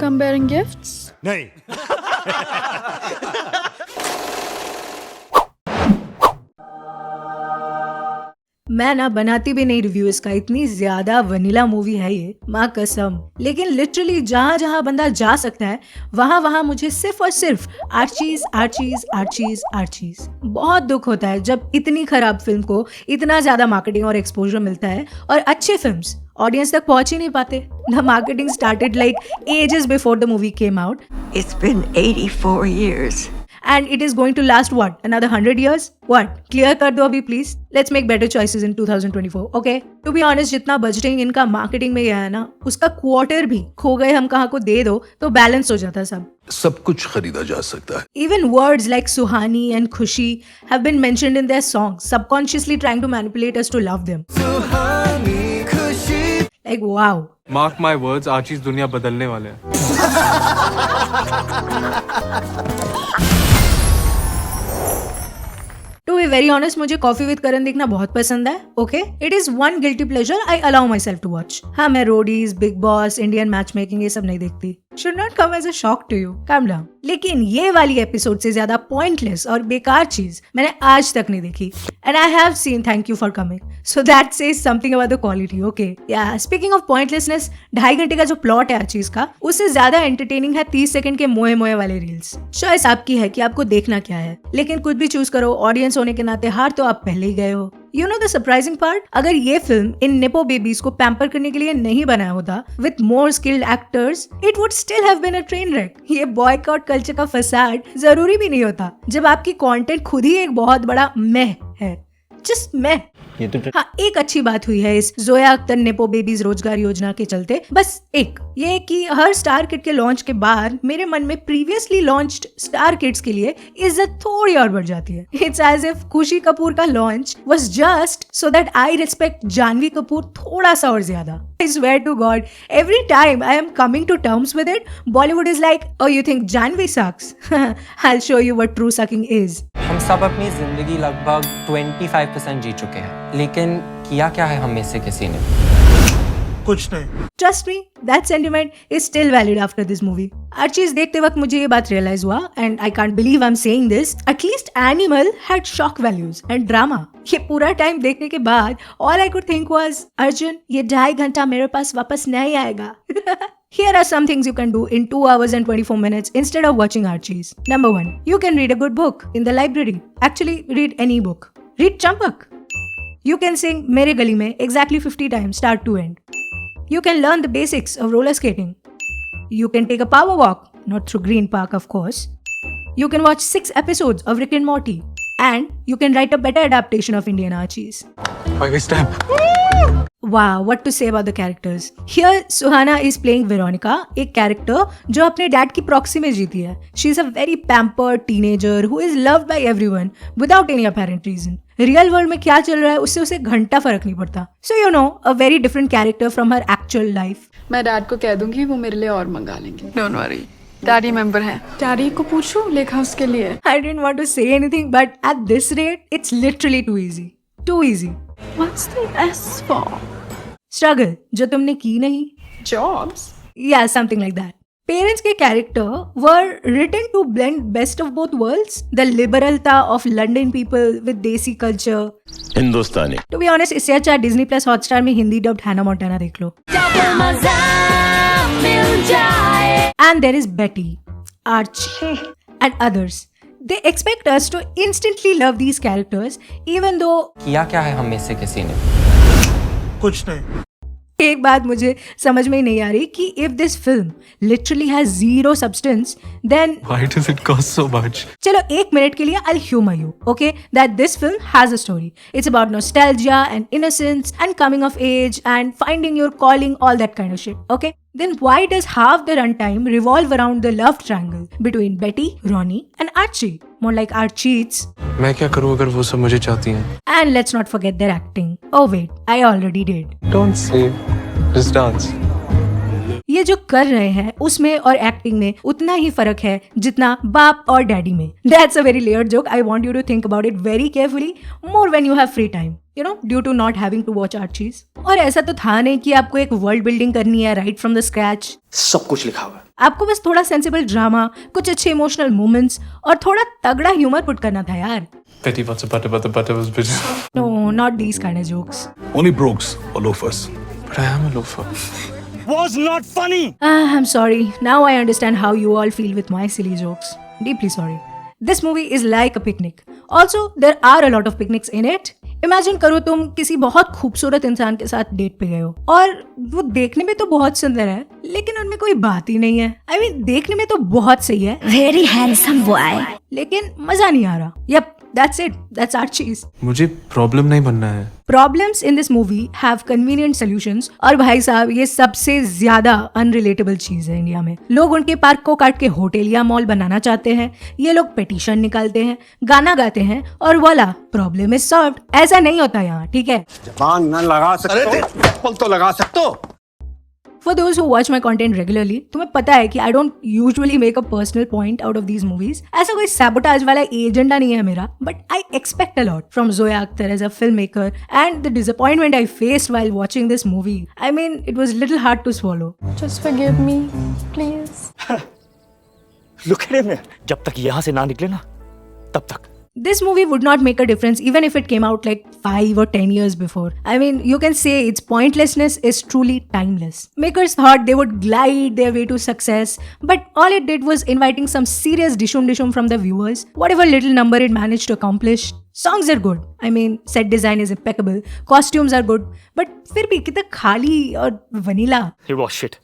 come bearing gifts? नहीं. मैं ना बनाती भी नहीं रिव्यू इसका, इतनी ज्यादा वनीला मूवी है ये, माँ कसम। लेकिन लिटरली जहाँ जहाँ बंदा जा सकता है वहाँ वहाँ मुझे सिर्फ और सिर्फ आर्चीज आर्चीज आर्चीज आर्चीज। बहुत दुख होता है जब इतनी खराब फिल्म को इतना ज्यादा मार्केटिंग और एक्सपोजर मिलता है और अच्छे फिल्म्स ऑडियंस तक पहुंच ही नहीं पाते। The marketing started like ages before the movie came out. It's been 84 years. And it is going to last what? Another 100 years? What? Clear कर दो अभी please. Let's make better choices in 2024. Okay? To be honest, जितना budgeting इनका marketing में गया है ना, उसका क्वार्टर भी खो गए हम कहाँ को दे दो तो बैलेंस हो जाता सब। सब कुछ खरीदा जा सकता है। Even words like Suhani and Khushi have been mentioned in their songs, subconsciously trying to manipulate us to love them. Suhani, Khushi. Like wow. Mark my words, Archies दुनिया बदलने वाले हैं। To be very honest, मुझे Koffee with Karan देखना बहुत पसंद है। Okay, it is one guilty pleasure I allow myself to watch. हाँ, मैं Roadies, Bigg Boss, Indian Matchmaking ये सब नहीं देखती। Should not come as a shock to you, calm down. लेकिन ये वाली एपिसोड से ज्यादा पॉइंटलेस और बेकार चीज मैंने आज तक नहीं देखी। And I have seen thank you for coming, so that says something about the quality. Okay, या स्पीकिंग ऑफ पॉइंटलेसनेस, 2.5 घंटे का जो प्लॉट है हर चीज का, उससे ज्यादा एंटरटेनिंग है 30 सेकंड के मोए मोए वाले रील्स। चॉइस आपकी है कि आपको देखना क्या है, लेकिन कुछ भी चूज करो, ऑडियंस होने के नाते हार तो आप पहले ही गए हो। You know the surprising part? अगर ये फिल्म इन नेपो बेबीज को पैम्पर करने के लिए नहीं बनाया होता with more skilled actors, it would still have been a train wreck. ये बॉयकॉट कल्चर का फसाड जरूरी भी नहीं होता जब आपकी कंटेंट खुद ही एक बहुत बड़ा मैं है। जस्ट मैं। हाँ, एक अच्छी बात हुई है इस जोया अख्तर नेपो बेबीज रोजगार योजना के चलते, बस एक ये कि हर स्टार किड के लॉन्च के बाद मेरे मन में प्रीवियसली लॉन्च्ड स्टार किड्स के लिए इज्जत थोड़ी और बढ़ जाती है। It's as if Khushi Kapoor का launch was just so that I respect Janhvi Kapoor थोड़ा सा और ज्यादा। I swear to God, every time I am coming to terms with it, Bollywood is like, oh, you think Janvi sucks? I'll show you what true sucking is. हम सब अपनी जिंदगी लगभग 25% जी चुके हैं, लेकिन किया क्या है हम में से किसी ने? कुछ नहीं। Trust me, that sentiment is still valid after this movie. Archies देखते वक्त मुझे ये बात रियलाइज हुआ, and I can't believe I'm saying this. At least Animal had shock values and drama. ये पूरा टाइम देखने के बाद all I could think was, Arjun, ये 2.5 घंटा मेरे पास वापस नहीं आएगा। Here are some things you can do in 2 hours and 24 minutes instead of watching Archies. Number 1, you can read a good book in the library. Actually, read any book. Read Champak. You can sing Mere Gali Mein exactly 50 times, start to end. You can learn the basics of roller skating. You can take a power walk, not through Green Park, of course. You can watch 6 episodes of Rick and Morty. And you can write a better adaptation of Indian Archies. Wow, what to say about the characters? Here, Suhana is playing Veronica, एक character जो अपने dad की proxy में जीती है. She is a very pampered teenager who is loved by everyone without any apparent reason. Real world में क्या चल रहा है उससे उसे घंटा फर्क नहीं पड़ता. So you know, a very different character from her actual life. मैं डैड को कह दूंगी, वो मेरे लिए और मंगा लेंगे। डोंट वरी, डैडी मेंबर है। डैडी को पूछो लेखा उसके लिए। I didn't want to say anything, but at this rate, it's literally too easy. Too easy. What's the S for? Struggle, जो तुमने की नहीं. Jobs? Yeah, something like that. Parents के character were written to blend best of both worlds. The liberalta of London people with desi culture. Hindustani. To be honest, इससे अच्छा Disney Plus Hotstar में Hindi dubbed Hannah Montana देख लो. And there is Betty, Archie, and others. They expect us to instantly love these characters, even though किया क्या है हम में से किसी ने? कुछ नहीं। एक बात मुझे समझ में ही नहीं आ रही कि if this film literally has zero substance, then Why does it cost so much? चलो एक मिनट के लिए I'll humor you, okay? That this film has a story. It's about nostalgia and innocence and coming of age and finding your calling, all that kind of shit, okay? Then why does half the runtime revolve around the love triangle between Betty, Ronnie and Archie? More like Archeats. मैं क्या करूँ अगर वो सब मुझे चाहती हैं? And let's not forget their acting. Oh wait, I already did. Don't say, just dance. ये ये जो कर रहे हैं उसमें और एक्टिंग में उतना ही फर्क है जितना बाप और डैडी में. That's a very layered joke. I want you to think about it very carefully, more when you have free time. You know, due to not having to watch Archies. और ऐसा तो था नहीं कि आपको एक वर्ल्ड बिल्डिंग करनी है राइट फ्रॉम द स्क्रैच. सब कुछ लिखा हुआ है. आपको बस थोड़ा सेंसिबल ड्रामा, कुछ अच्छे इमोशनल मोमेंट्स और थोड़ा तगड़ा ह्यूमर पुट करना था यार. Petty butter, butter, butter, butter was bitter. No, not these kind of jokes. Only brokes or loafers. But I am a loafer. Was not funny. I'm sorry. Now I understand how you all feel with my silly jokes. Deeply sorry. This movie is like a picnic. Also, there are a lot of picnics in it. Imagine करो तुम किसी बहुत खूबसूरत इंसान के साथ date पे गए हो और वो देखने में तो बहुत सुंदर है लेकिन उनमें कोई बात ही नहीं है. I mean, देखने में तो बहुत सही है, Very handsome boy. लेकिन मजा नहीं आ रहा. Yep, that's it. That's Archies. मुझे प्रॉब्लम नहीं बनना है. Problems in this movie have convenient solutions. और भाई साहब ये सबसे ज्यादा अनरिलेटेबल चीज है इंडिया में. लोग उनके पार्क को काट के होटल या मॉल बनाना चाहते हैं. ये लोग पिटीशन निकालते हैं, गाना गाते हैं और वाला प्रॉब्लम इज सॉल्व्ड. ऐसा नहीं होता यहाँ, ठीक है. जबान न लगा सकते हो, चप्पल तो लगा सकते हो. For those who watch my content regularly, तुम्हें पता है कि I don't usually make a personal point out of these movies. ऐसा कोई sabotage वाला एजेंडा नहीं है मेरा, but I expect a lot from Zoya Akhtar as a filmmaker and the disappointment I faced while watching this movie. I mean, it was little hard to swallow. Just forgive me, please. Look at him. जब तक यहाँ से ना निकले ना, तब तक. This movie would not make a difference even if it came out like 5 or 10 years before. I mean, you can say its pointlessness is truly timeless. Makers thought they would glide their way to success, but all it did was inviting some serious dishum from the viewers. Whatever little number it managed to accomplish. Songs are good. I mean, set design is impeccable. Costumes are good. But फिर भी कितना खाली और vanilla. It was shit.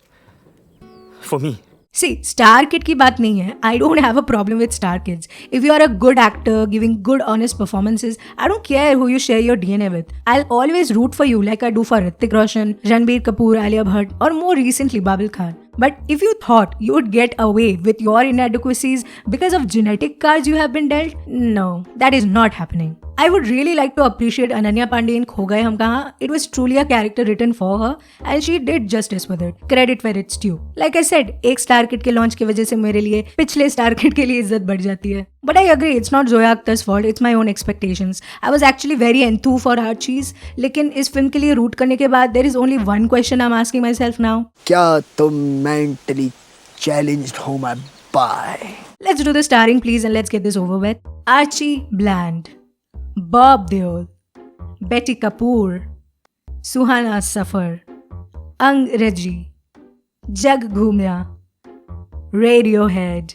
For me. See, star kid की बात नहीं है. I don't have a problem with star kids. If you are a good actor giving good honest performances, I don't care who you share your DNA with. I'll always root for you like I do for Hrithik Roshan, Ranbir Kapoor, Alia Bhatt, or more recently Babil Khan. But if you thought you would get away with your inadequacies because of genetic cards you have been dealt, no, that is not happening. I would really like to appreciate Ananya Pandey in Kho Gaye Hum Kahan. It was truly a character written for her and she did justice with it. Credit where it's due. Like I said, एक Star Kid के launch की वजह से मेरे लिए पिछले Star Kid के लिए इज्जत बढ़ जाती है. But I agree, it's not Zoya Akhtar's fault, it's my own expectations. I was actually very enthused for Archies, लेकिन इस फिल्म के लिए रूट करने के बाद there is only one question I'm asking myself now. क्या तुम mentally challenged हो my boy? Let's do the starring please and let's get this over with. Archie Bland, Bob Deol, Betty Kapoor, Suhana Safar, Angrezi, Jug Ghumya, Radiohead.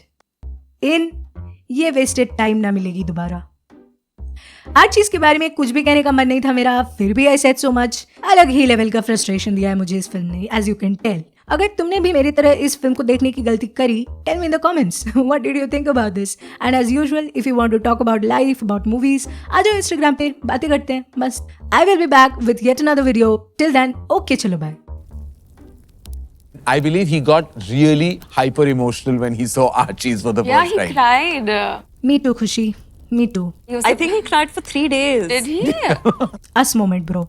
इन ये wasted time ना मिलेगी दोबारा. हर चीज के बारे में कुछ भी कहने का मन नहीं था मेरा, फिर भी आई सेड सो मच. अलग ही लेवल का फ्रस्ट्रेशन दिया है मुझे इस फिल्म ने, एज यू कैन टेल. अगर तुमने भी मेरी तरह इस फिल्म को देखने की गलती करी, tell me in the comments what did you think about this. And as usual if you want to talk about life, about movies, आ जाओ इंस्टाग्राम पे, बातें करते हैं बस. I will be back with yet another video. Till then, okay, चलो bye. I believe he got really hyper emotional when he saw Archies for the Yeah, first he time. cried. Me too, Khushi. Me too. I think he cried for 3 days. Did he? Us moment, bro.